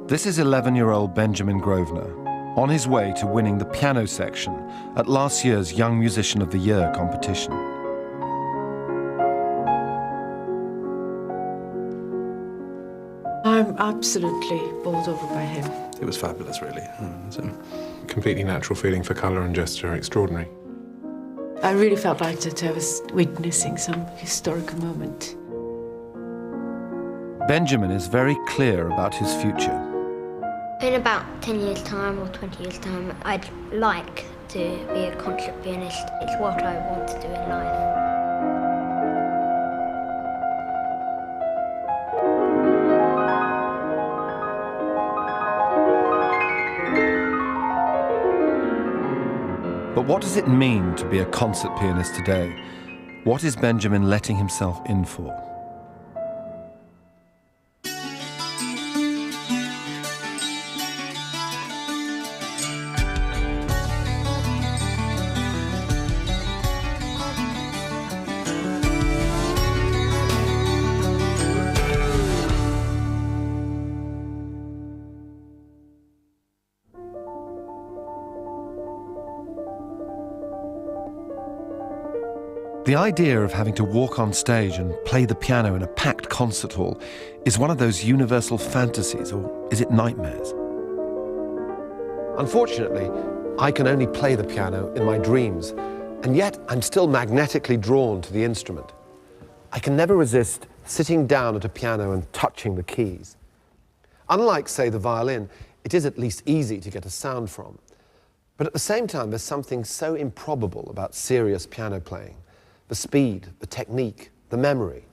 This is 11-year-old Benjamin Grosvenor, on his way to winning the piano section at last year's Young Musician of the Year competition. I'm absolutely bowled over by him. It was fabulous, really. It's a completely natural feeling for colour and gesture, extraordinary. I really felt like that I was witnessing some historical moment. Benjamin is very clear about his future. In about 10 years' time or 20 years' time, I'd like to be a concert pianist. It's what I want to do in life. But what does it mean to be a concert pianist today? What is Benjamin letting himself in for? The idea of having to walk on stage and play the piano in a packed concert hall is one of those universal fantasies, or is it nightmares? Unfortunately, I can only play the piano in my dreams, and yet I'm still magnetically drawn to the instrument. I can never resist sitting down at a piano and touching the keys. Unlike, say, the violin, it is at least easy to get a sound from. But at the same time, there's something so improbable about serious piano playing. The speed, the technique, the memory.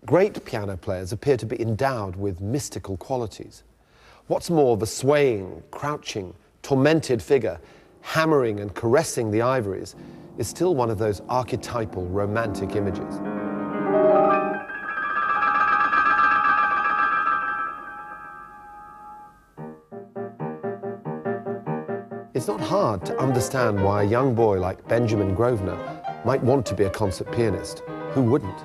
Great piano players appear to be endowed with mystical qualities. What's more, the swaying, crouching, tormented figure, hammering and caressing the ivories, is still one of those archetypal romantic images. It's not hard to understand why a young boy like Benjamin Grosvenor might want to be a concert pianist. Who wouldn't?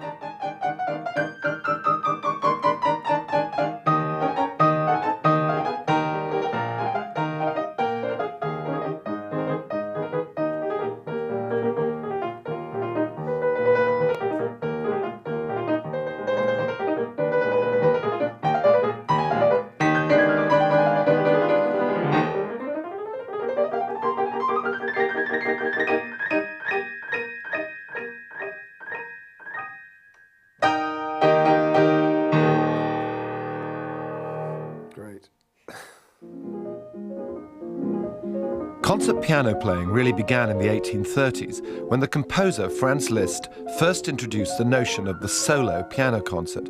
Concert piano playing really began in the 1830s when the composer Franz Liszt first introduced the notion of the solo piano concert,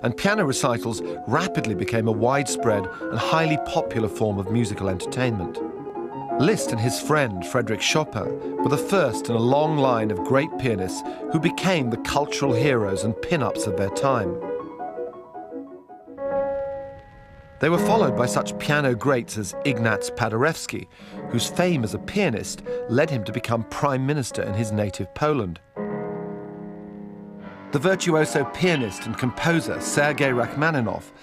and piano recitals rapidly became a widespread and highly popular form of musical entertainment. Liszt and his friend Frederick Chopin were the first in a long line of great pianists who became the cultural heroes and pin-ups of their time. They were followed by such piano greats as Ignaz Paderewski, whose fame as a pianist led him to become prime minister in his native Poland. The virtuoso pianist and composer Sergei Rachmaninoff,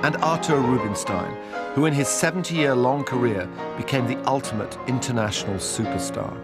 and Artur Rubinstein, who in his 70-year-long career became the ultimate international superstar.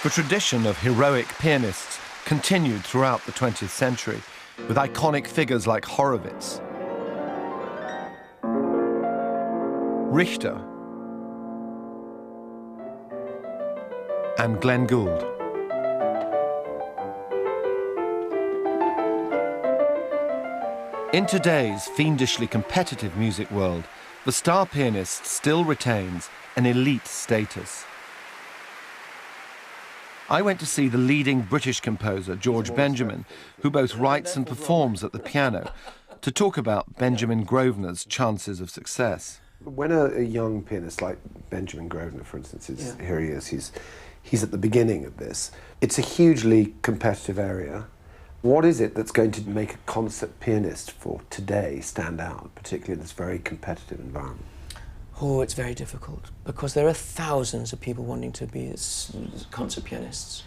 The tradition of heroic pianists continued throughout the 20th century, with iconic figures like Horowitz, Richter, and Glenn Gould. In today's fiendishly competitive music world, the star pianist still retains an elite status. I went to see the leading British composer, George Benjamin, who both writes and performs at the piano, to talk about Benjamin Grosvenor's chances of success. When a young pianist like Benjamin Grosvenor, for instance, here he is, he's at the beginning of this. It's a hugely competitive area. What is it that's going to make a concert pianist for today stand out, particularly in this very competitive environment? Oh, it's very difficult, because there are thousands of people wanting to be concert pianists.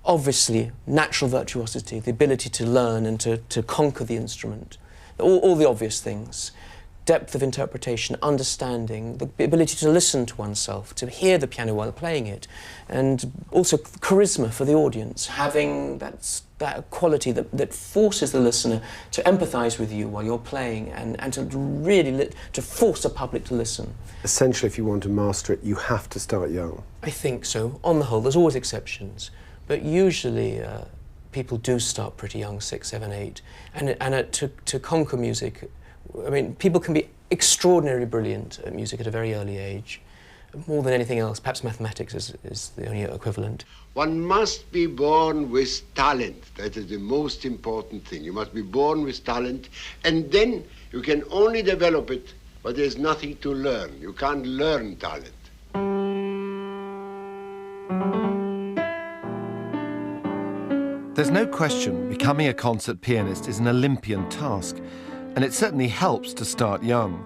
Obviously, natural virtuosity, the ability to learn and to conquer the instrument, all the obvious things. Depth of interpretation, understanding, the ability to listen to oneself, to hear the piano while playing it, and also charisma for the audience, having that quality that forces the listener to empathise with you while you're playing, and to really to force the public to listen. Essentially, if you want to master it, you have to start young. I think so. On the whole, there's always exceptions, but usually people do start pretty young, 6, 7, 8, and to conquer music. I mean, people can be extraordinarily brilliant at music at a very early age. More than anything else, perhaps mathematics is the only equivalent. One must be born with talent. That is the most important thing. You must be born with talent, and then you can only develop it, but there's nothing to learn. You can't learn talent. There's no question becoming a concert pianist is an Olympian task, and it certainly helps to start young.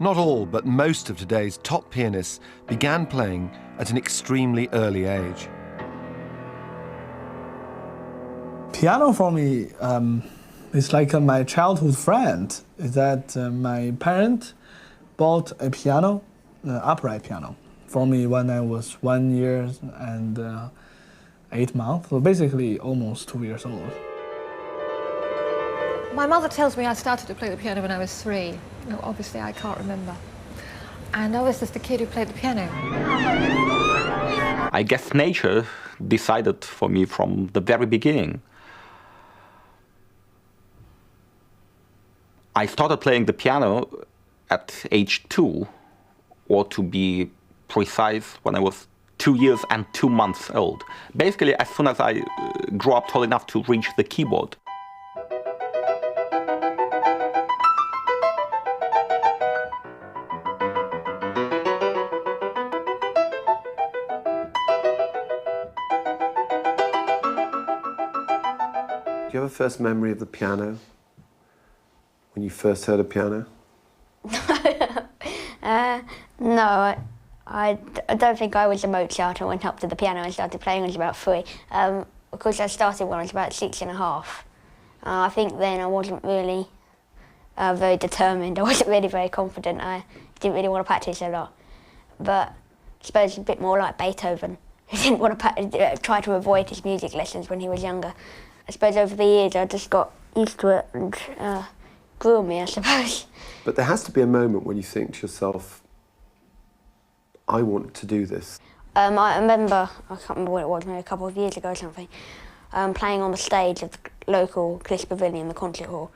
Not all, but most of today's top pianists began playing at an extremely early age. Piano for me is like my childhood friend. Is that my parent bought a piano, upright piano, for me when I was 1 year and 8 months, so basically almost 2 years old. My mother tells me I started to play the piano when I was 3. No, obviously I can't remember. And I was just a kid who played the piano. I guess nature decided for me from the very beginning. I started playing the piano at age 2, or to be precise, when I was 2 years and 2 months old. Basically, as soon as I grew up tall enough to reach the keyboard. Do you have a first memory of the piano? When you first heard a piano? No, I don't think I was a Mozart. I went up to the piano and started playing when I was about 3. Because I started when I was about 6½. I think then I wasn't really very determined. I wasn't really very confident. I didn't really want to practice a lot. But I suppose it's a bit more like Beethoven, who didn't want to try to avoid his music lessons when he was younger. I suppose over the years I just got used to it and grew on me, I suppose. But there has to be a moment when you think to yourself, I want to do this. I remember, I can't remember what it was, maybe a couple of years ago or something, playing on the stage of the local Cliss Pavilion, the concert hall,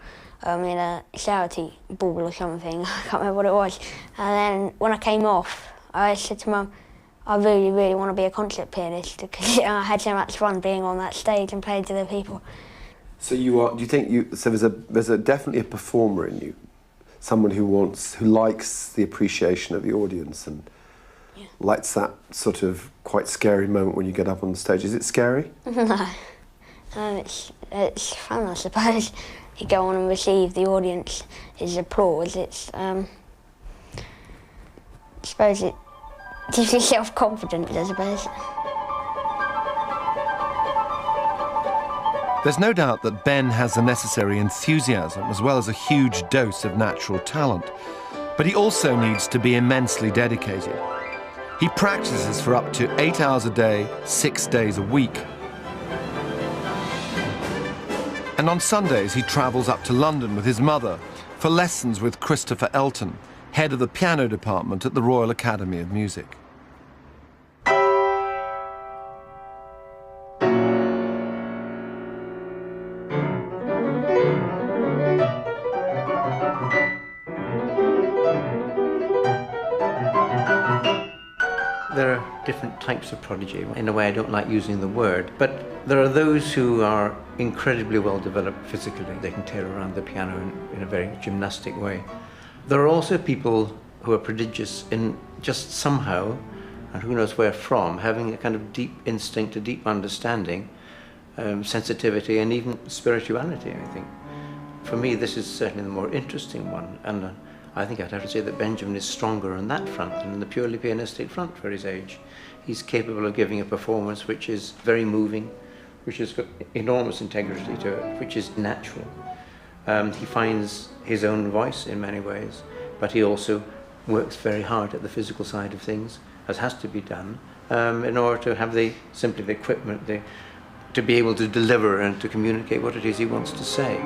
in a charity ball or something. I can't remember what it was. And then when I came off, I said to Mum, I really, really want to be a concert pianist, because I had so much fun being on that stage and playing to the people. So you are, do you think so there's definitely a performer in you, someone who likes the appreciation of the audience and likes that sort of quite scary moment when you get up on the stage. Is it scary? No. It's fun, I suppose. You go on and receive the audience's applause. It's, I suppose it gives you self-confidence, I suppose. There's no doubt that Ben has the necessary enthusiasm as well as a huge dose of natural talent, but he also needs to be immensely dedicated. He practices for up to 8 hours a day, 6 days a week. And on Sundays, he travels up to London with his mother for lessons with Christopher Elton, head of the piano department at the Royal Academy of Music. There are different types of prodigy. In a way, I don't like using the word, but there are those who are incredibly well developed physically. They can tear around the piano in a very gymnastic way. There are also people who are prodigious in just somehow, and who knows where from, having a kind of deep instinct, a deep understanding, sensitivity, and even spirituality, I think. For me, this is certainly the more interesting one, and I think I'd have to say that Benjamin is stronger on that front than in the purely pianistic front for his age. He's capable of giving a performance which is very moving, which has got enormous integrity to it, which is natural. He finds his own voice in many ways, but he also works very hard at the physical side of things, as has to be done, in order to have simply the equipment to be able to deliver and to communicate what it is he wants to say.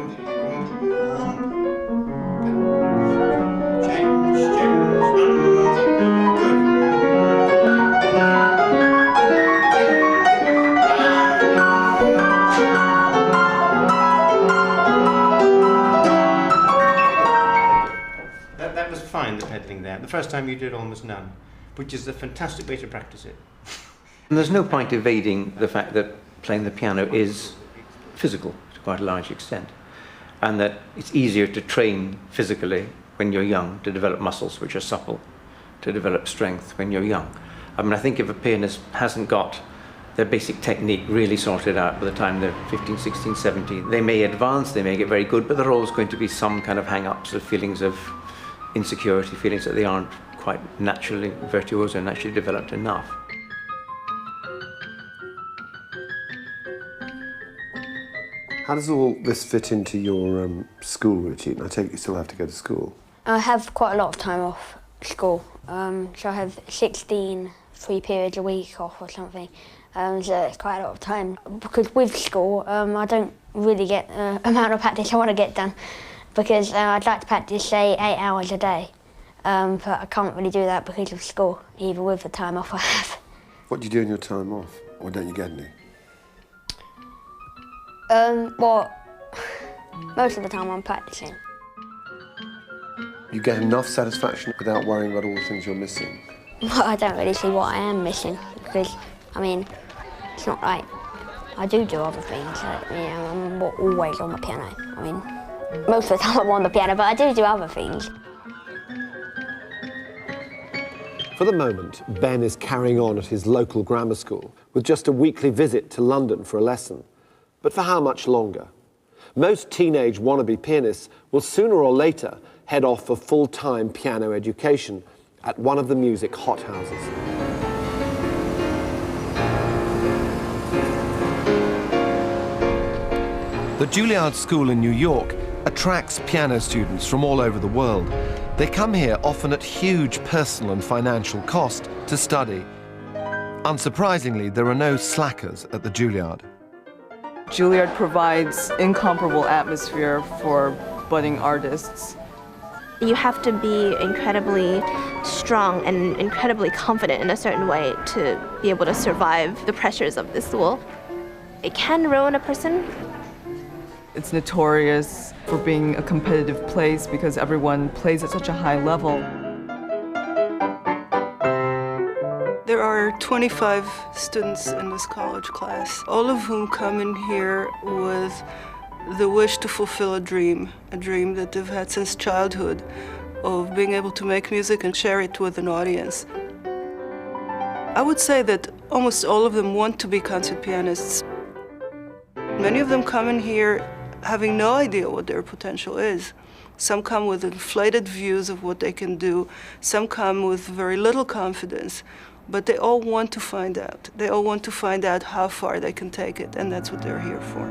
That was fine, the pedaling there. The first time you did almost none, which is a fantastic way to practice it. And there's no point evading the fact that playing the piano is physical to quite a large extent, and that it's easier to train physically when you're young, to develop muscles which are supple, to develop strength when you're young. I mean, I think if a pianist hasn't got their basic technique really sorted out by the time they're 15, 16, 17, they may advance, they may get very good, but there are always going to be some kind of hang-ups or feelings of insecurity, feelings that they aren't quite naturally virtuoso and naturally developed enough. How does all this fit into your school routine? I take it you still have to go to school. I have quite a lot of time off school. So I have 16 free periods a week off or something. So it's quite a lot of time. Because with school, I don't really get the amount of practice I want to get done. Because I'd like to practice, say, 8 hours a day. But I can't really do that because of school, even with the time off I have. What do you do in your time off? Or don't you get any? Well, most of the time I'm practicing. You get enough satisfaction without worrying about all the things you're missing? I don't really see what I am missing because, I mean, it's not like I do other things. Like, you know, I'm not always on the piano. I mean, most of the time I'm on the piano, but I do other things. For the moment, Ben is carrying on at his local grammar school with just a weekly visit to London for a lesson. But for how much longer? Most teenage wannabe pianists will sooner or later head off for full-time piano education at one of the music hothouses. The Juilliard School in New York attracts piano students from all over the world. They come here often at huge personal and financial cost to study. Unsurprisingly, there are no slackers at the Juilliard. Juilliard provides incomparable atmosphere for budding artists. You have to be incredibly strong and incredibly confident in a certain way to be able to survive the pressures of this school. It can ruin a person. It's notorious for being a competitive place because everyone plays at such a high level. There are 25 students in this college class, all of whom come in here with the wish to fulfill a dream that they've had since childhood, of being able to make music and share it with an audience. I would say that almost all of them want to be concert pianists. Many of them come in here having no idea what their potential is. Some come with inflated views of what they can do. Some come with very little confidence. But they all want to find out. They all want to find out how far they can take it, and that's what they're here for.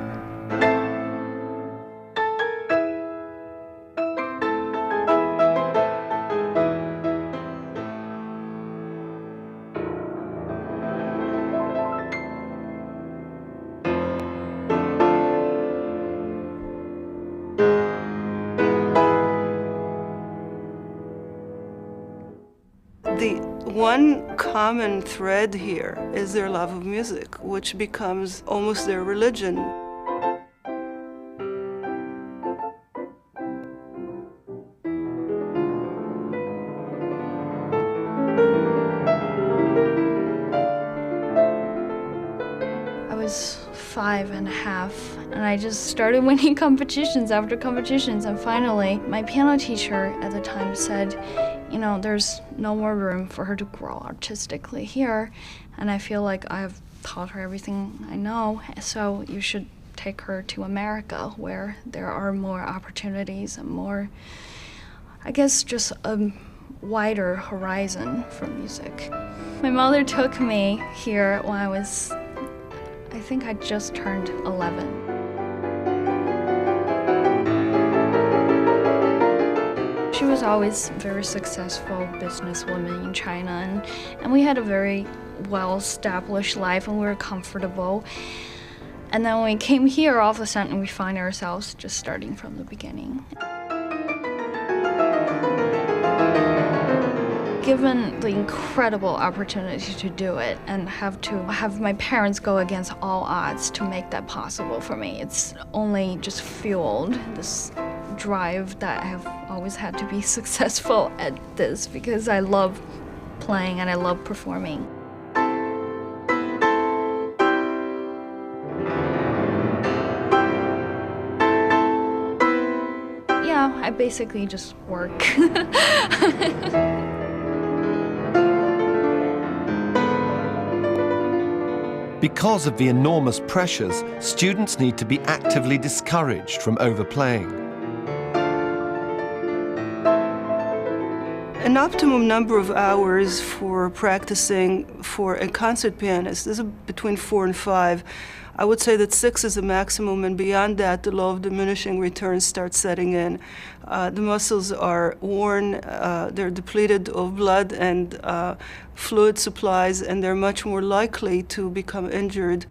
The one common thread here is their love of music, which becomes almost their religion. I was 5.5, and I just started winning competitions after competitions, and finally my piano teacher at the time said, you know, there's no more room for her to grow artistically here, and I feel like I've taught her everything I know, so you should take her to America, where there are more opportunities and more, I guess, just a wider horizon for music. My mother took me here when I think I just turned 11. She was always a very successful businesswoman in China, and we had a very well-established life, and we were comfortable. And then when we came here, all of a sudden we find ourselves just starting from the beginning. Given the incredible opportunity to do it and have my parents go against all odds to make that possible for me, it's only just fueled this drive that I have always had to be successful at this, because I love playing and I love performing. Yeah, I basically just work. Because of the enormous pressures, students need to be actively discouraged from overplaying. An optimum number of hours for practicing for a concert pianist is between 4 and 5. I would say that 6 is the maximum, and beyond that, the law of diminishing returns starts setting in. The muscles are worn, they're depleted of blood and fluid supplies, and they're much more likely to become injured.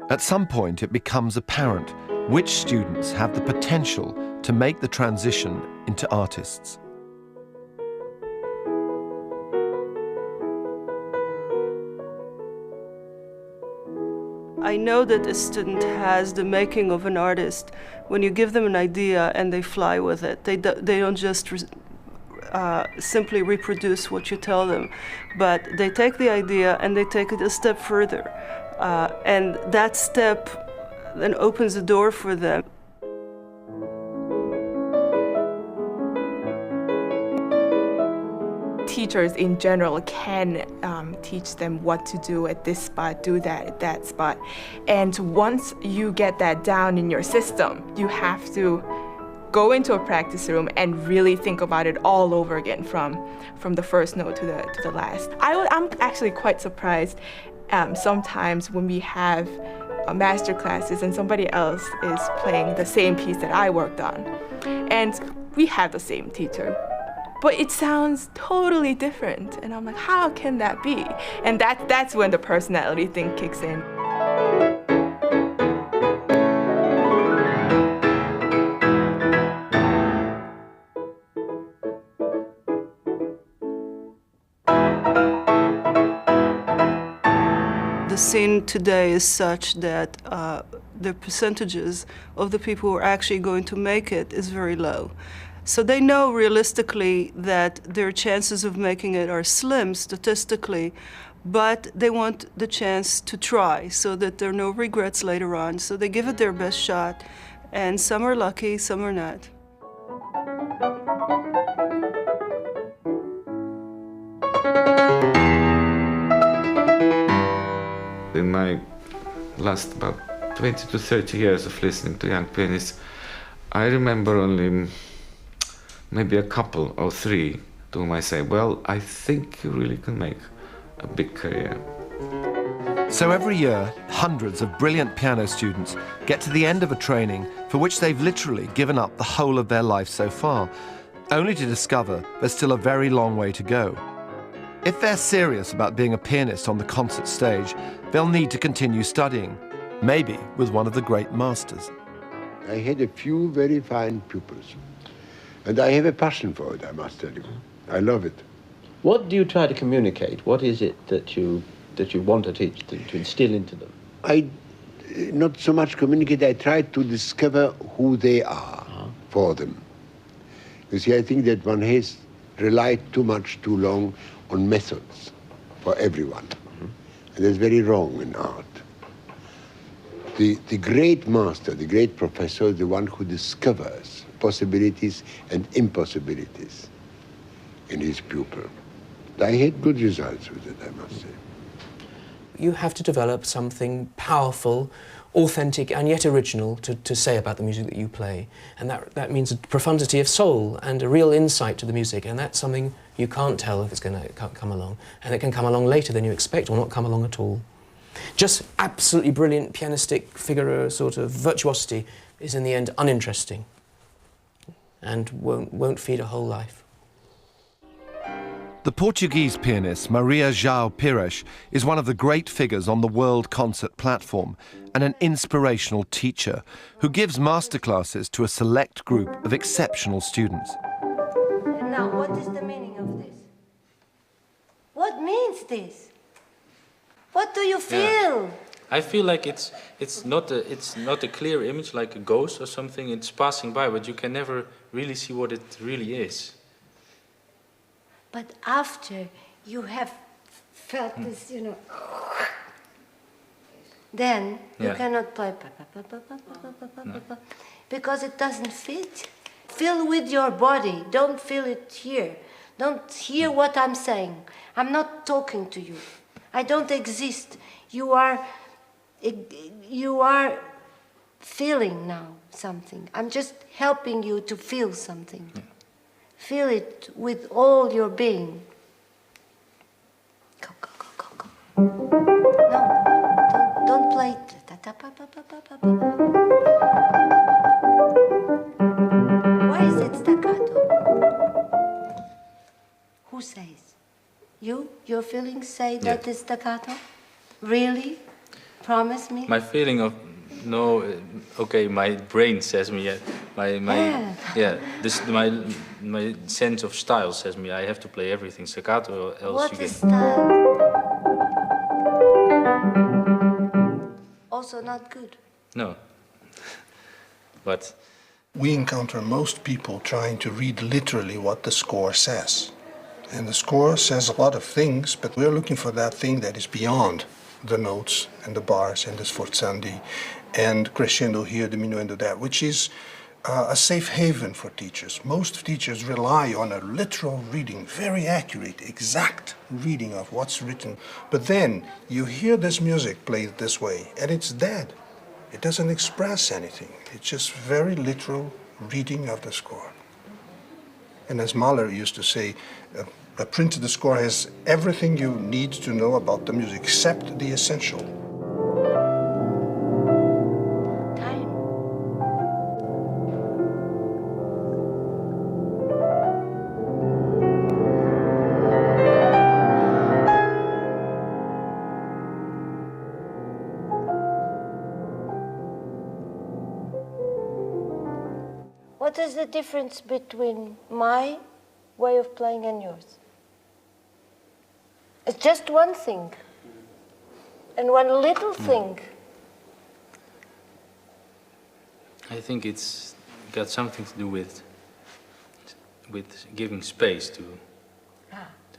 At some point, it becomes apparent which students have the potential to make the transition into artists. I know that a student has the making of an artist when you give them an idea and they fly with it. They don't just simply reproduce what you tell them, but they take the idea and they take it a step further. And that step then opens the door for them. Teachers in general can teach them what to do at this spot, do that at that spot. And once you get that down in your system, you have to go into a practice room and really think about it all over again from the first note to the last. I'm actually quite surprised sometimes when we have master classes and somebody else is playing the same piece that I worked on. And we have the same teacher, but it sounds totally different. And I'm like, how can that be? And that's when the personality thing kicks in. The scene today is such that the percentages of the people who are actually going to make it is very low. So they know realistically that their chances of making it are slim statistically, but they want the chance to try so that there are no regrets later on. So they give it their best shot, and some are lucky, some are not. In my last about 20 to 30 years of listening to young pianists, I remember only maybe a couple or three to whom I say, well, I think you really can make a big career. So every year, hundreds of brilliant piano students get to the end of a training for which they've literally given up the whole of their life so far, only to discover there's still a very long way to go. If they're serious about being a pianist on the concert stage, they'll need to continue studying, maybe with one of the great masters. I had a few very fine pupils, and I have a passion for it, I must tell you. I love it. What do you try to communicate? What is it that you want to teach them, to instill into them? I not so much communicate, I try to discover who they are for them. You see, I think that one has relied too much, too long on methods for everyone. And that's very wrong in art. The great master, the great professor, is the one who discovers possibilities and impossibilities in his pupil. I had good results with it, I must say. You have to develop something powerful, authentic and yet original to say about the music that you play. And that means a profundity of soul and a real insight to the music, and that's something you can't tell if it's going to come along. And it can come along later than you expect or not come along at all. Just absolutely brilliant pianistic figure sort of virtuosity is in the end uninteresting and won't feed a whole life. The Portuguese pianist Maria João Pires is one of the great figures on the world concert platform and an inspirational teacher who gives masterclasses to a select group of exceptional students. And now, what is the meaning of this? What means this? What do you feel? Yeah. I feel like it's not a clear image like a ghost or something. It's passing by, but you can never really see what it really is. But after you have felt this, you know, then you cannot play because it doesn't fit. Feel with your body. Don't feel it here. Don't hear what I'm saying. I'm not talking to you. I don't exist. You are feeling now something. I'm just helping you to feel something. Yeah. Feel it with all your being. Go, go, go, go, go. No, don't play. Why is it staccato? Who says? You? Your feelings say that it's staccato? Really? Promise me? My feeling of no, okay, my brain says me, my sense of style says me I have to play everything staccato or else what you get... is style? Also not good. No. But... We encounter most people trying to read literally what the score says. And the score says a lot of things, but we're looking for that thing that is beyond the notes and the bars and the sforzandi and crescendo here, diminuendo there, which is a safe haven for teachers. Most teachers rely on a literal reading, very accurate, exact reading of what's written. But then you hear this music played this way, and it's dead. It doesn't express anything. It's just very literal reading of the score. And as Mahler used to say, a printed score has everything you need to know about the music, except the essential. What is the difference between my way of playing and yours? It's just one thing, and one little thing. I think it's got something to do with giving space to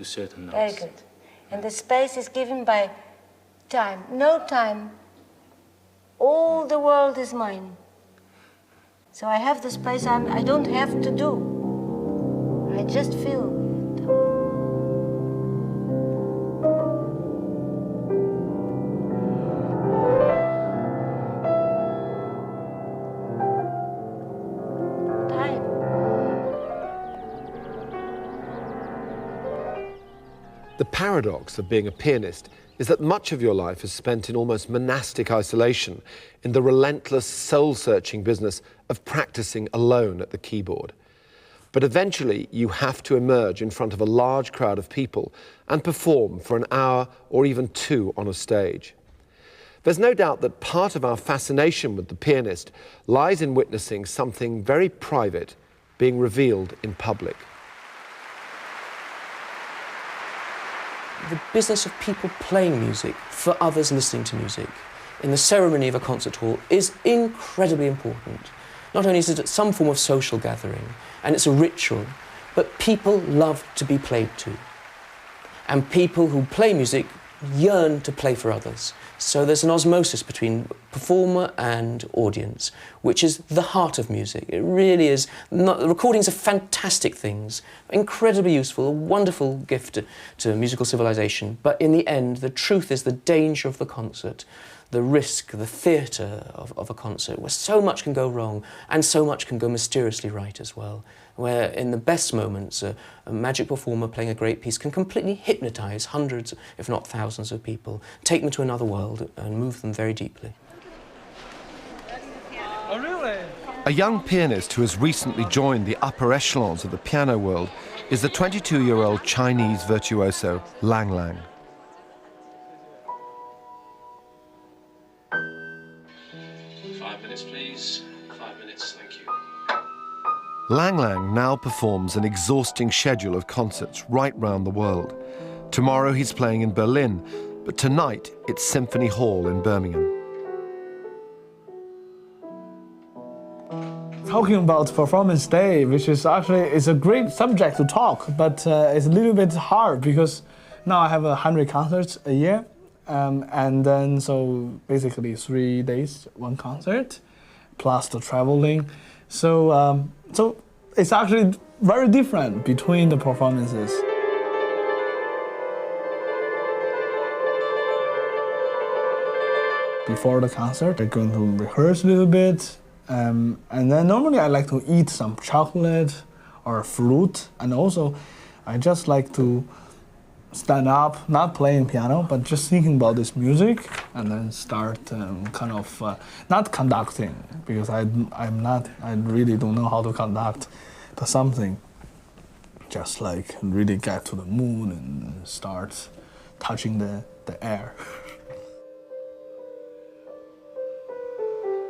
certain notes. Very good. And the space is given by time. No time. All the world is mine. So I have the space I don't have to do. I just feel. The paradox of being a pianist is that much of your life is spent in almost monastic isolation in the relentless, soul-searching business of practicing alone at the keyboard. But eventually, you have to emerge in front of a large crowd of people and perform for an hour or even two on a stage. There's no doubt that part of our fascination with the pianist lies in witnessing something very private being revealed in public. The business of people playing music for others listening to music in the ceremony of a concert hall is incredibly important. Not only is it some form of social gathering, and it's a ritual, but people love to be played to. And people who play music yearn to play for others. So there's an osmosis between performer and audience, which is the heart of music. It really is. Recordings are fantastic things, incredibly useful, a wonderful gift to musical civilization. But in the end, the truth is the danger of the concert, the risk, the theatre of a concert, where so much can go wrong and so much can go mysteriously right as well. Where in the best moments, a magic performer playing a great piece can completely hypnotise hundreds, if not thousands of people, take them to another world and move them very deeply. Oh, really? A young pianist who has recently joined the upper echelons of the piano world is the 22-year-old Chinese virtuoso Lang Lang. Please. 5 minutes, thank you. Lang Lang now performs an exhausting schedule of concerts right round the world. Tomorrow he's playing in Berlin, but tonight it's Symphony Hall in Birmingham. Talking about performance day, which is actually it's a great subject to talk, but it's a little bit hard because now I have 100 concerts a year. And then, so basically 3 days, 1 concert, plus the traveling. So, so it's actually very different between the performances. Before the concert, I'm going to rehearse a little bit. And then normally I like to eat some chocolate or fruit. And also, I just like to stand up, not playing piano, but just thinking about this music, and then start kind of not conducting, because I really don't know how to conduct to something. Just like really get to the mood and start touching the air.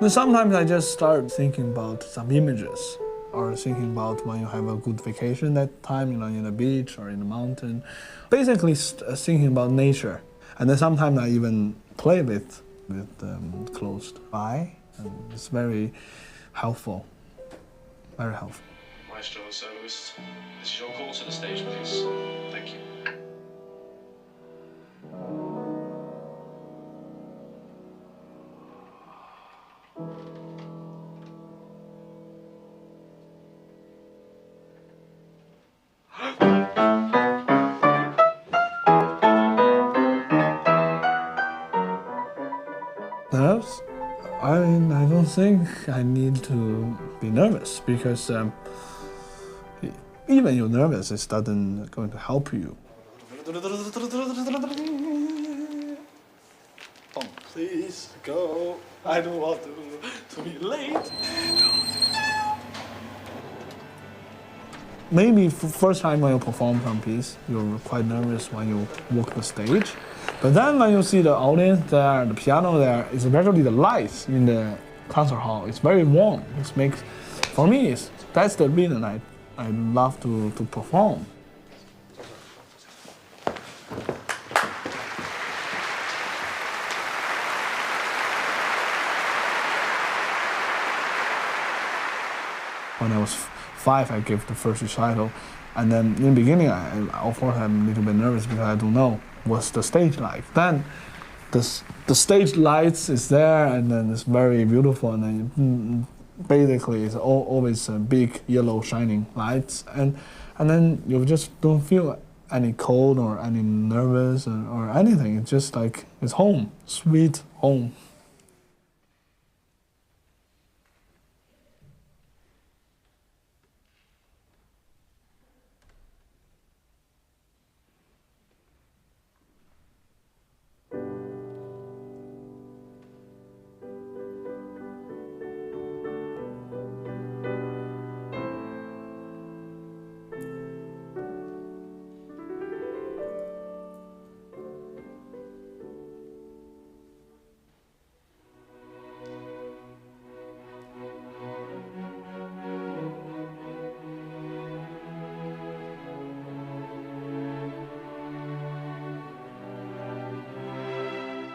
Then sometimes I just start thinking about some images, or thinking about when you have a good vacation that time, you know, in the beach or in the mountain. Basically thinking about nature. And then sometimes I even play with closed eye, and it's very helpful, very helpful. Maestro and soloist, this is your call to the stage, please. Thank you. Nerves? I don't think I need to be nervous, because even you're nervous, it doesn't going to help you. Oh, please go. I don't want to be late. Maybe first time when you perform some piece, you're quite nervous when you walk the stage. But then when you see the audience there, the piano there, especially the lights in the concert hall, it's very warm. It makes, for me, that's the reason I love to perform. When I was 5, I gave the first recital, and then in the beginning, of course, I'm a little bit nervous because I don't know what's the stage like. Then the stage lights is there, and then it's very beautiful, and then basically it's always big yellow shining lights, and then you just don't feel any cold or any nervous or anything. It's just like it's home, sweet home.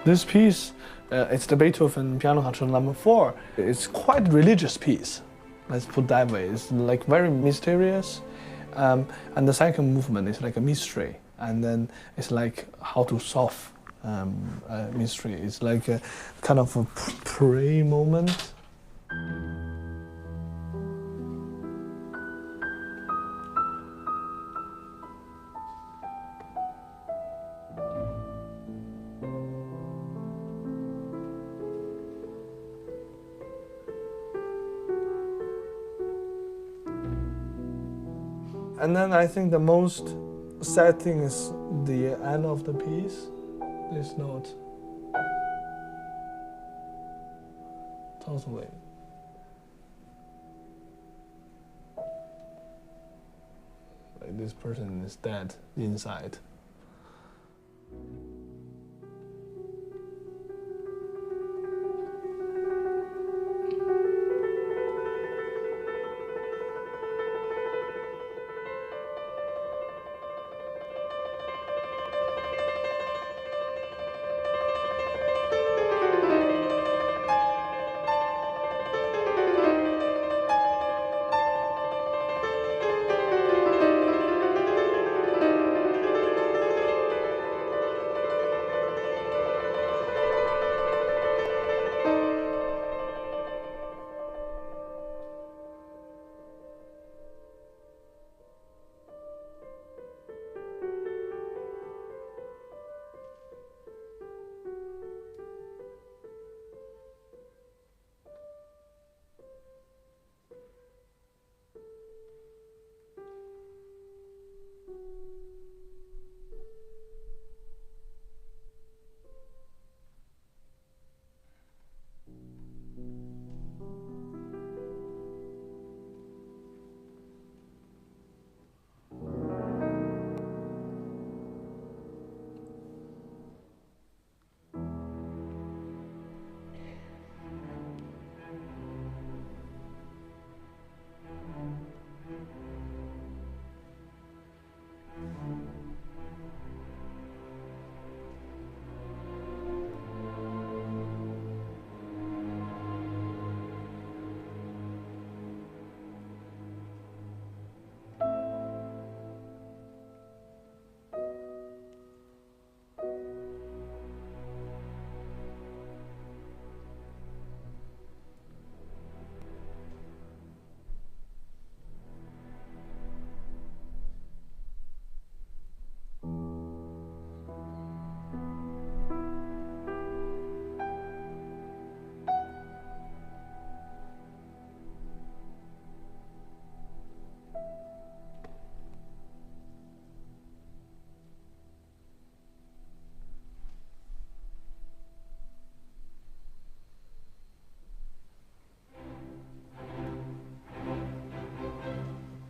This piece, it's the Beethoven Piano Concerto No. 4. It's quite a religious piece, let's put it that way. It's like very mysterious, and the second movement is like a mystery, and then it's like how to solve mystery. It's like a kind of a pray moment. And then I think the most sad thing is the end of the piece. This note. Totally. Like this person is dead inside.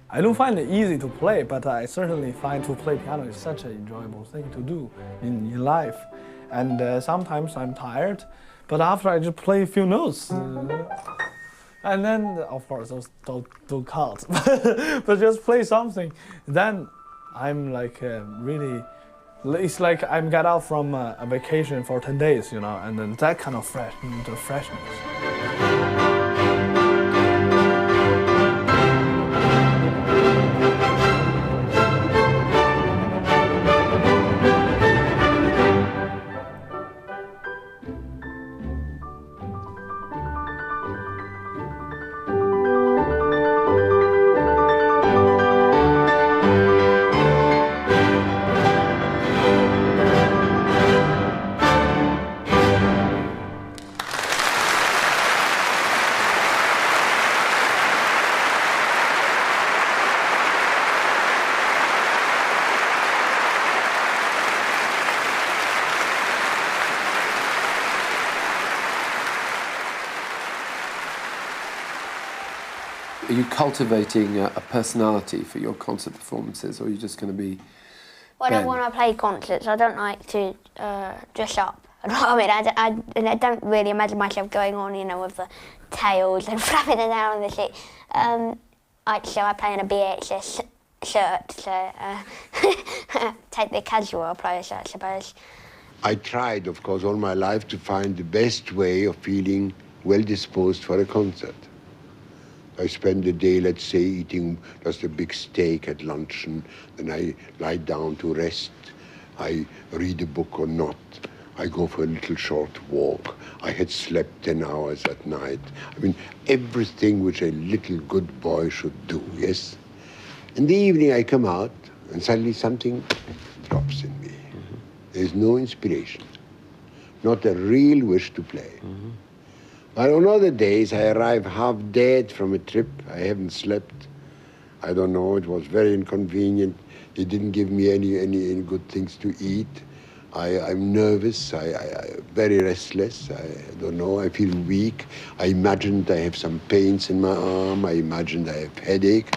I don't find it easy to play, but I certainly find to play piano is such an enjoyable thing to do in life. And sometimes I'm tired, but after I just play a few notes, and then, of course, those don't count, but just play something, then I'm like really, it's like I'm got out from a vacation for 10 days, you know, and then that kind of freshness. Are you cultivating a personality for your concert performances, or are you just going to be When I play concerts, I don't like to dress up. I don't really imagine myself going on, you know, with the tails and flapping it down on the seat. So I play in a BHS shirt, so take the casual approach, I suppose. I tried, of course, all my life to find the best way of feeling well disposed for a concert. I spend the day, let's say, eating just a big steak at luncheon, then I lie down to rest. I read a book or not. I go for a little short walk. I had slept 10 hours at night. I mean, everything which a little good boy should do, yes? In the evening, I come out, and suddenly something drops in me. There's no inspiration, not a real wish to play. But on other days, I arrive half dead from a trip. I haven't slept. I don't know, it was very inconvenient. They didn't give me any good things to eat. I'm nervous, I'm very restless, I don't know, I feel weak. I imagined I have some pains in my arm, I imagined I have headache.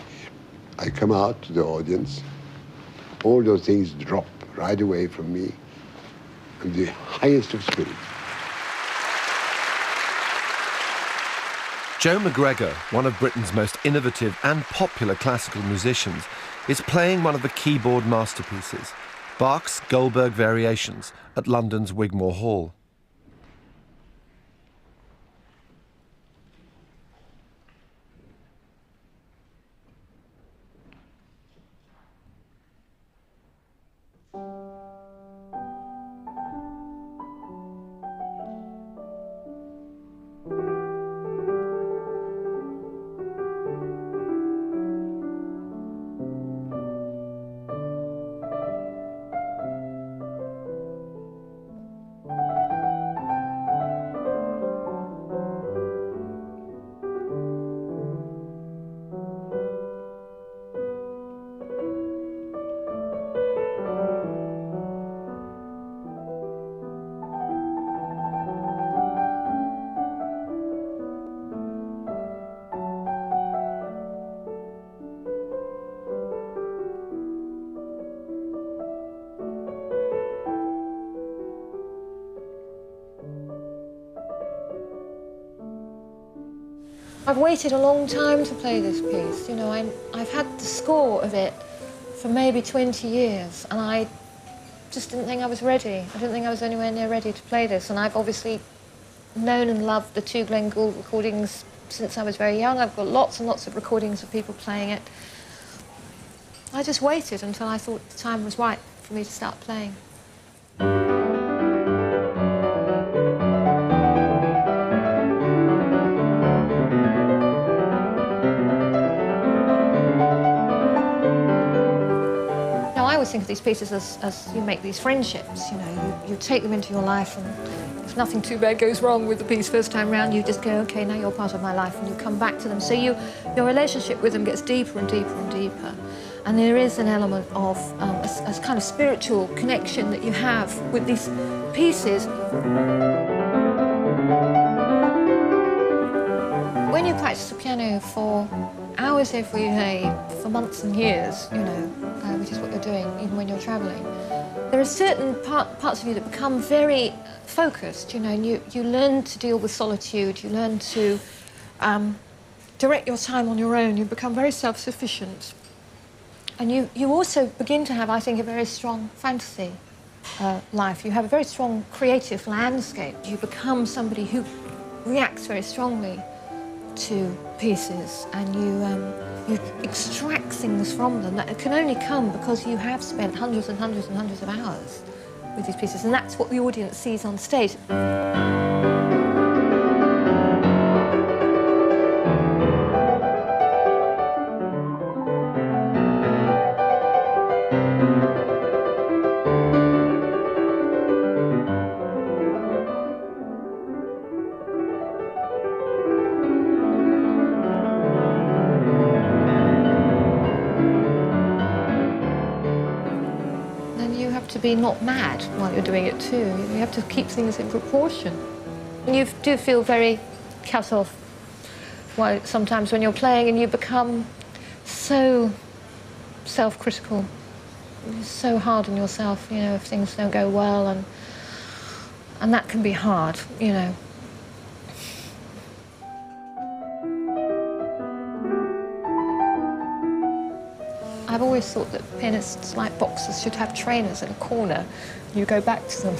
I come out to the audience, all those things drop right away from me, in the highest of spirits. Joe MacGregor, one of Britain's most innovative and popular classical musicians, is playing one of the keyboard masterpieces, Bach's Goldberg Variations at London's Wigmore Hall. I've waited a long time to play this piece. You know, I've had the score of it for maybe 20 years, and I just didn't think I was ready. I didn't think I was anywhere near ready to play this, and I've obviously known and loved the two Glenn Gould recordings since I was very young. I've got lots and lots of recordings of people playing it. I just waited until I thought the time was right for me to start playing. I always think of these pieces as you make these friendships, you know, you take them into your life, and if nothing too bad goes wrong with the piece first time round, you just go, okay, now you're part of my life, and you come back to them. So your relationship with them gets deeper and deeper and deeper. And there is an element of a kind of spiritual connection that you have with these pieces. When you practice the piano for hours every day, for months and years, you know, which is what you're doing even when you're travelling, there are certain parts of you that become very focused, you know, and you learn to deal with solitude, you learn to direct your time on your own, you become very self-sufficient. And you also begin to have, I think, a very strong fantasy life. You have a very strong creative landscape. You become somebody who reacts very strongly to pieces, and you extract things from them that can only come because you have spent hundreds and hundreds and hundreds of hours with these pieces, and that's what the audience sees on stage. To be not mad while you're doing it too. You have to keep things in proportion. And you do feel very cut off sometimes when you're playing, and you become so self-critical. You're so hard on yourself, you know, if things don't go well, and that can be hard, you know. I've always thought that pianists, like boxers, should have trainers in a corner. You go back to them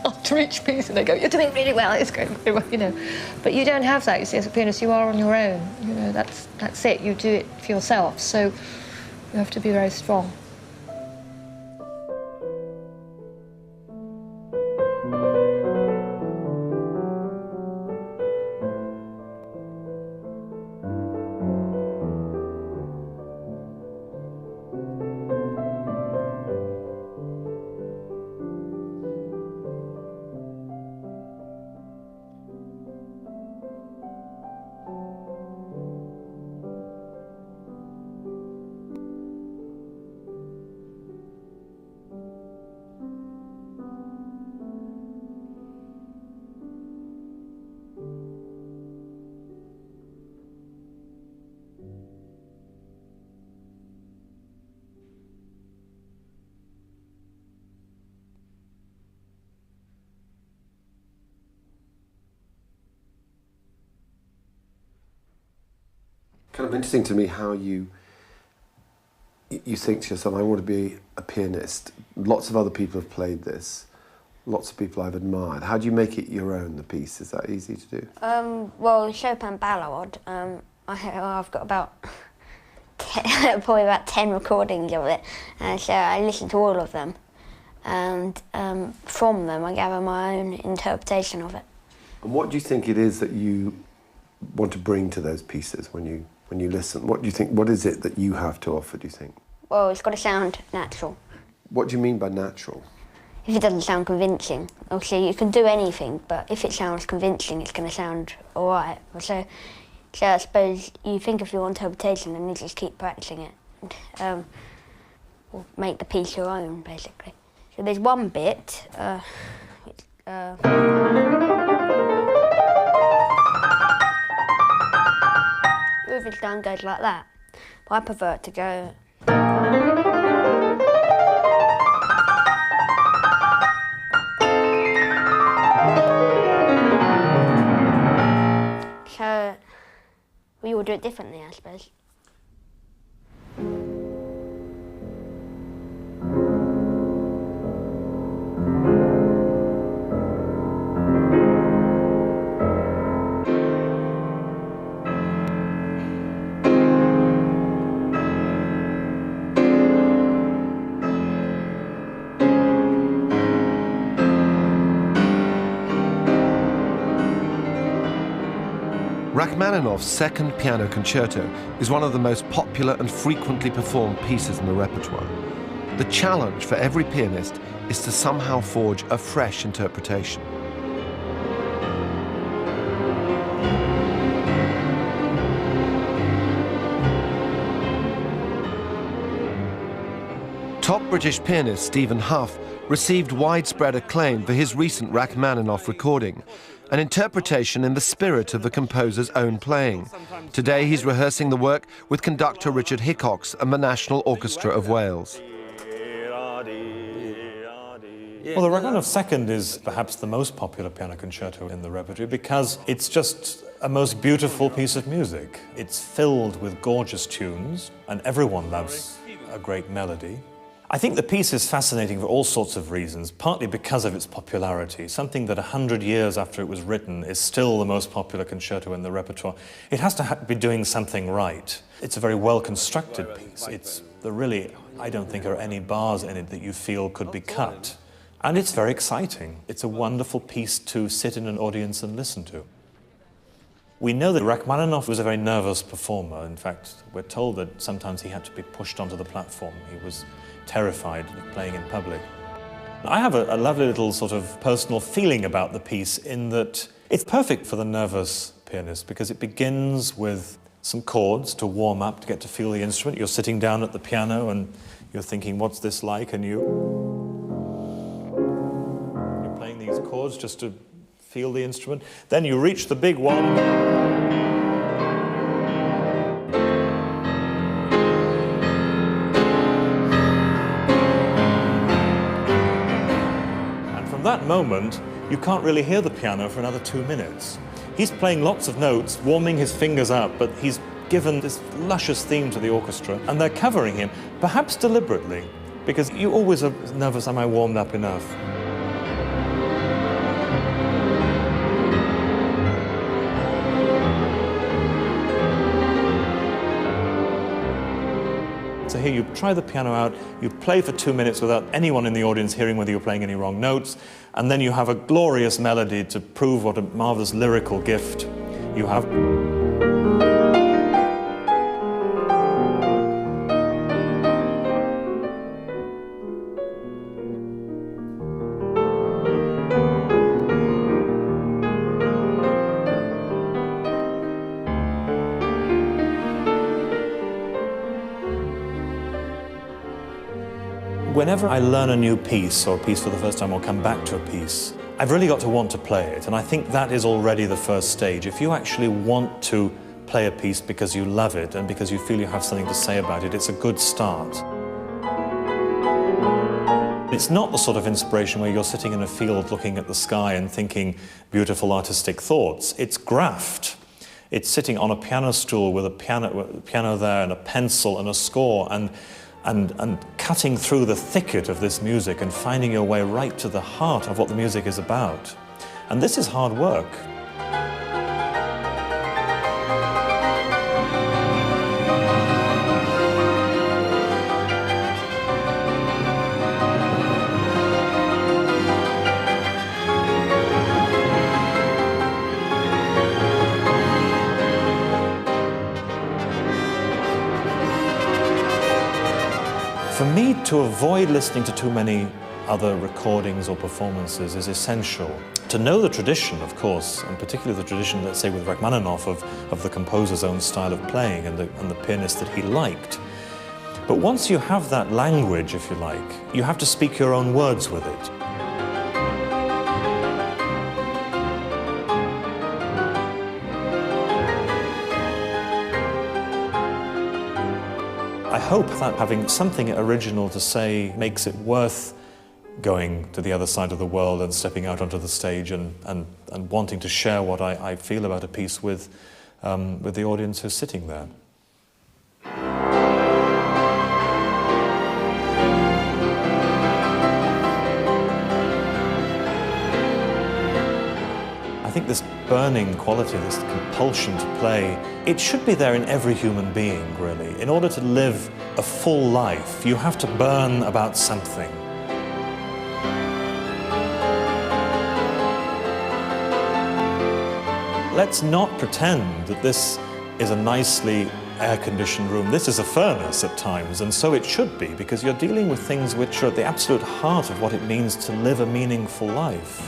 after each piece and they go, you're doing really well, it's going very well, you know. But you don't have that, you see, as a pianist, you are on your own. You know, that's it, you do it for yourself. So you have to be very strong. Kind of interesting to me how you think to yourself, I want to be a pianist. Lots of other people have played this. Lots of people I've admired. How do you make it your own, the piece? Is that easy to do? Well, Chopin Ballade, I've got about probably about 10 recordings of it, so I listen to all of them, and from them I gather my own interpretation of it. And what do you think it is that you want to bring to those pieces when you listen? What do you think? What is it that you have to offer, do you think? Well, it's got to sound natural. What do you mean by natural? If it doesn't sound convincing, obviously you can do anything, but if it sounds convincing, it's going to sound all right. So I suppose you think of your interpretation and you just keep practicing it, and, or make the piece your own, basically. So there's one bit. Rubinstein goes like that, but I prefer it to go. So we all do it differently, I suppose. Rachmaninoff's Second Piano Concerto is one of the most popular and frequently performed pieces in the repertoire. The challenge for every pianist is to somehow forge a fresh interpretation. Top British pianist Stephen Hough received widespread acclaim for his recent Rachmaninoff recording, an interpretation in the spirit of the composer's own playing. Today he's rehearsing the work with conductor Richard Hickox and the National Orchestra of Wales. Well, the Rachmaninoff Second is perhaps the most popular piano concerto in the repertoire because it's just a most beautiful piece of music. It's filled with gorgeous tunes, and everyone loves a great melody. I think the piece is fascinating for all sorts of reasons, partly because of its popularity. Something that 100 years after it was written is still the most popular concerto in the repertoire. It has to be doing something right. It's a very well-constructed piece. I don't think there are any bars in it that you feel could be cut. And it's very exciting. It's a wonderful piece to sit in an audience and listen to. We know that Rachmaninoff was a very nervous performer. In fact, we're told that sometimes he had to be pushed onto the platform. He was terrified of playing in public. I have a lovely little sort of personal feeling about the piece in that it's perfect for the nervous pianist because it begins with some chords to warm up, to get to feel the instrument. You're sitting down at the piano and you're thinking, what's this like? And you're playing these chords just to feel the instrument. Then you reach the big one. From that moment, you can't really hear the piano for another 2 minutes. He's playing lots of notes, warming his fingers up, but he's given this luscious theme to the orchestra, and they're covering him, perhaps deliberately, because you always are nervous, am I warmed up enough? So here you try the piano out, you play for 2 minutes without anyone in the audience hearing whether you're playing any wrong notes, and then you have a glorious melody to prove what a marvelous lyrical gift you have. Whenever I learn a new piece, or a piece for the first time, or come back to a piece, I've really got to want to play it, and I think that is already the first stage. If you actually want to play a piece because you love it and because you feel you have something to say about it, it's a good start. It's not the sort of inspiration where you're sitting in a field looking at the sky and thinking beautiful artistic thoughts. It's graft. It's sitting on a piano stool with a piano there and a pencil and a score and cutting through the thicket of this music and finding your way right to the heart of what the music is about. And this is hard work. For me, to avoid listening to too many other recordings or performances is essential. To know the tradition, of course, and particularly the tradition, let's say, with Rachmaninoff of the composer's own style of playing and the pianist that he liked. But once you have that language, if you like, you have to speak your own words with it. I hope that having something original to say makes it worth going to the other side of the world and stepping out onto the stage and wanting to share what I feel about a piece with the audience who's sitting there. I think this burning quality, this compulsion to play, it should be there in every human being, really. In order to live a full life, you have to burn about something. Let's not pretend that this is a nicely air-conditioned room. This is a furnace at times, and so it should be, because you're dealing with things which are at the absolute heart of what it means to live a meaningful life.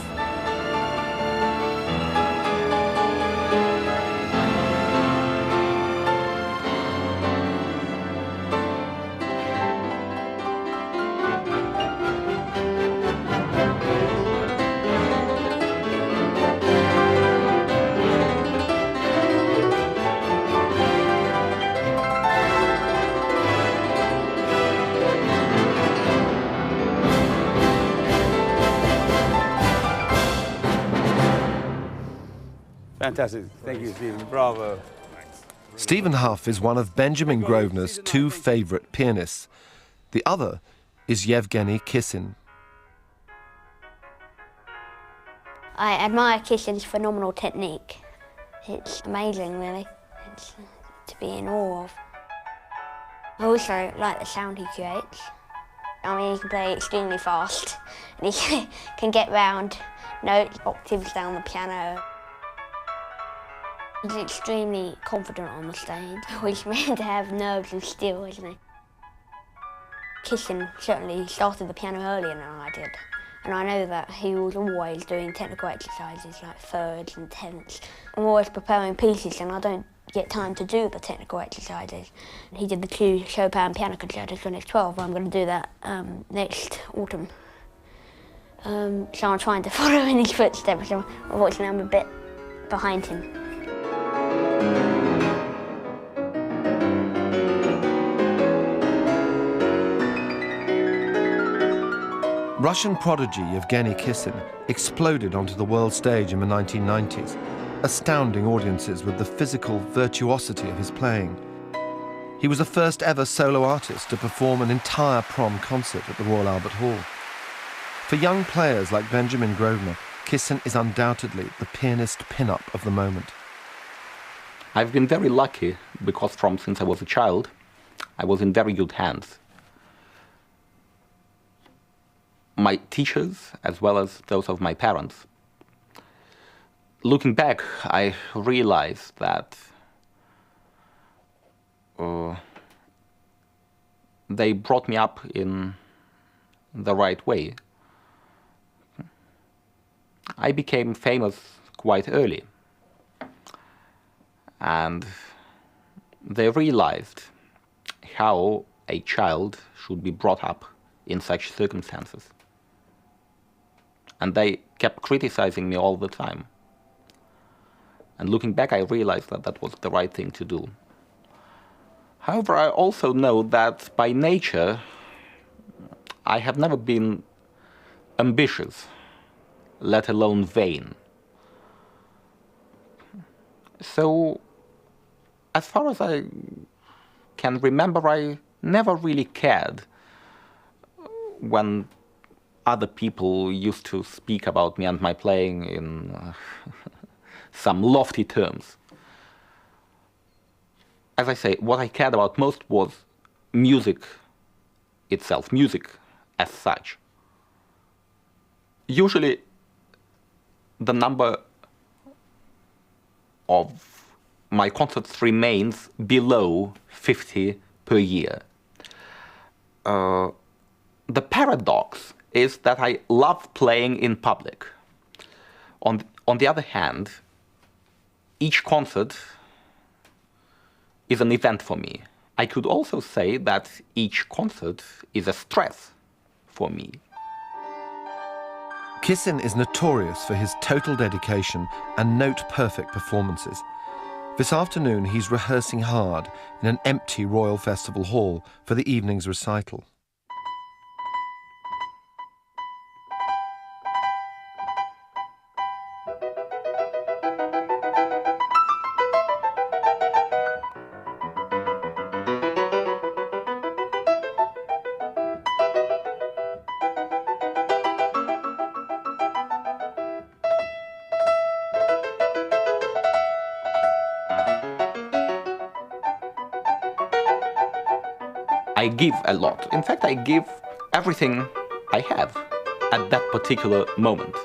Fantastic. Thank you, Stephen. Bravo. Stephen Hough is one of Benjamin Grosvenor's two favourite pianists. The other is Evgeny Kissin. I admire Kissin's phenomenal technique. It's amazing, really. It's to be in awe of. I also like the sound he creates. I mean, he can play extremely fast, and he can get round notes, octaves down the piano. He's extremely confident on the stage, which is meant to have nerves and steel, isn't he? Kissin certainly started the piano earlier than I did, and I know that he was always doing technical exercises like thirds and tenths. I'm always preparing pieces and I don't get time to do the technical exercises. He did the 2 Chopin piano concertos for next 12. I'm going to do that next autumn. So I'm trying to follow in his footsteps, so unfortunately I'm a bit behind him. Russian prodigy Evgeny Kissin exploded onto the world stage in the 1990s, astounding audiences with the physical virtuosity of his playing. He was the first ever solo artist to perform an entire prom concert at the Royal Albert Hall. For young players like Benjamin Grosvenor, Kissin is undoubtedly the pianist pin-up of the moment. I've been very lucky because since I was a child, I was in very good hands. My teachers, as well as those of my parents. Looking back, I realized that they brought me up in the right way. I became famous quite early, and they realized how a child should be brought up in such circumstances. And they kept criticizing me all the time. And looking back, I realized that that was the right thing to do. However, I also know that by nature, I have never been ambitious, let alone vain. So as far as I can remember, I never really cared when other people used to speak about me and my playing in some lofty terms. As I say, what I cared about most was music itself, music as such. Usually, the number of my concerts remains below 50 per year. The paradox is that I love playing in public. On the other hand, each concert is an event for me. I could also say that each concert is a stress for me. Kissin is notorious for his total dedication and note-perfect performances. This afternoon he's rehearsing hard in an empty Royal Festival Hall for the evening's recital. I give a lot. In fact, I give everything I have at that particular moment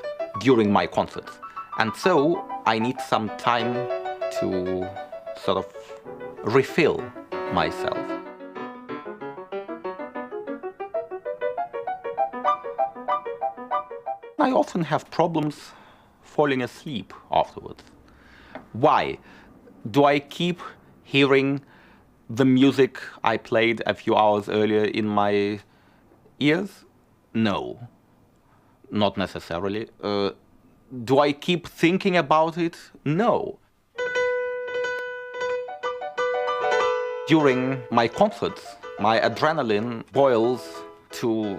during my concerts. And so I need some time to sort of refill myself. I often have problems falling asleep afterwards. Why? Do I keep hearing the music I played a few hours earlier in my ears? No, not necessarily. Do I keep thinking about it? No. During my concerts, my adrenaline boils to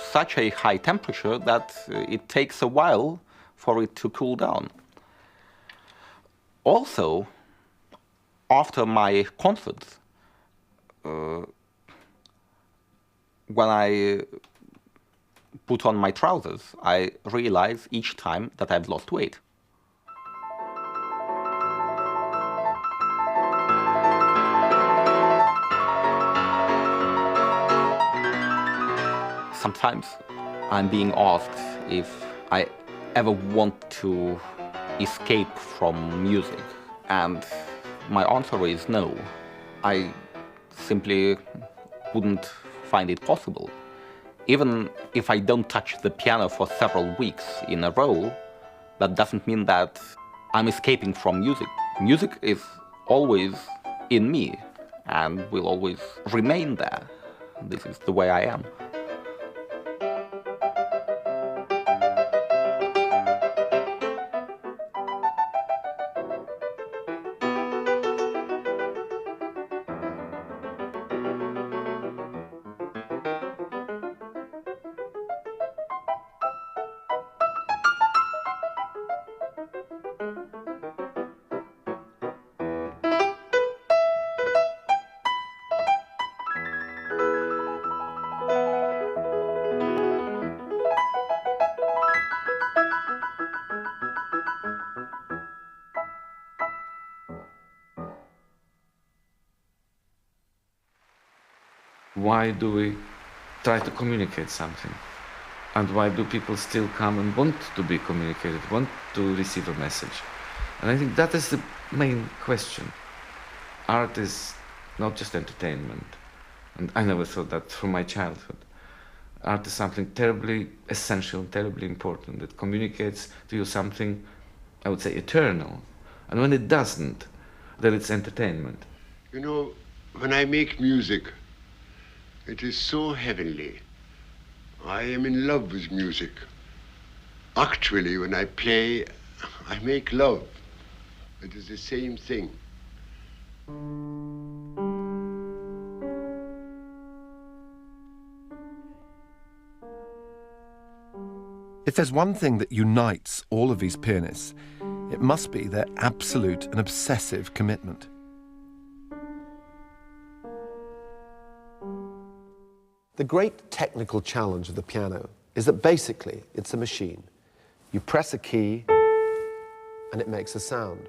such a high temperature that it takes a while for it to cool down. Also, after my concerts, when I put on my trousers, I realize each time that I've lost weight. Sometimes I'm being asked if I ever want to escape from music, and my answer is no. I simply wouldn't find it possible. Even if I don't touch the piano for several weeks in a row, that doesn't mean that I'm escaping from music. Music is always in me and will always remain there. This is the way I am. Why do we try to communicate something? And why do people still come and want to be communicated, want to receive a message? And I think that is the main question. Art is not just entertainment. And I never thought that from my childhood. Art is something terribly essential, terribly important. It communicates to you something, I would say, eternal. And when it doesn't, then it's entertainment. You know, when I make music, it is so heavenly. I am in love with music. Actually, when I play, I make love. It is the same thing. If there's one thing that unites all of these pianists, it must be their absolute and obsessive commitment. The great technical challenge of the piano is that basically it's a machine. You press a key and it makes a sound.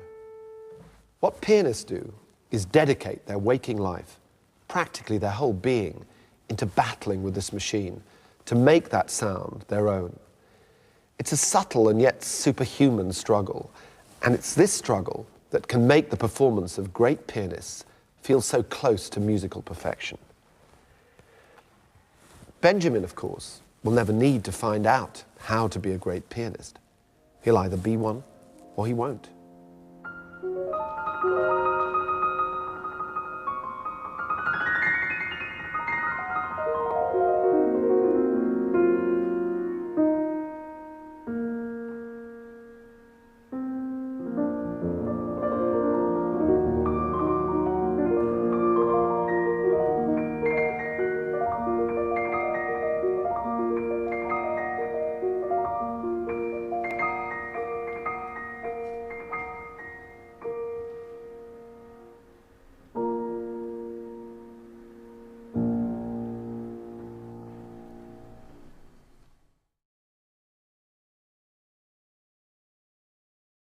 What pianists do is dedicate their waking life, practically their whole being, into battling with this machine to make that sound their own. It's a subtle and yet superhuman struggle, and it's this struggle that can make the performance of great pianists feel so close to musical perfection. Benjamin, of course, will never need to find out how to be a great pianist. He'll either be one or he won't.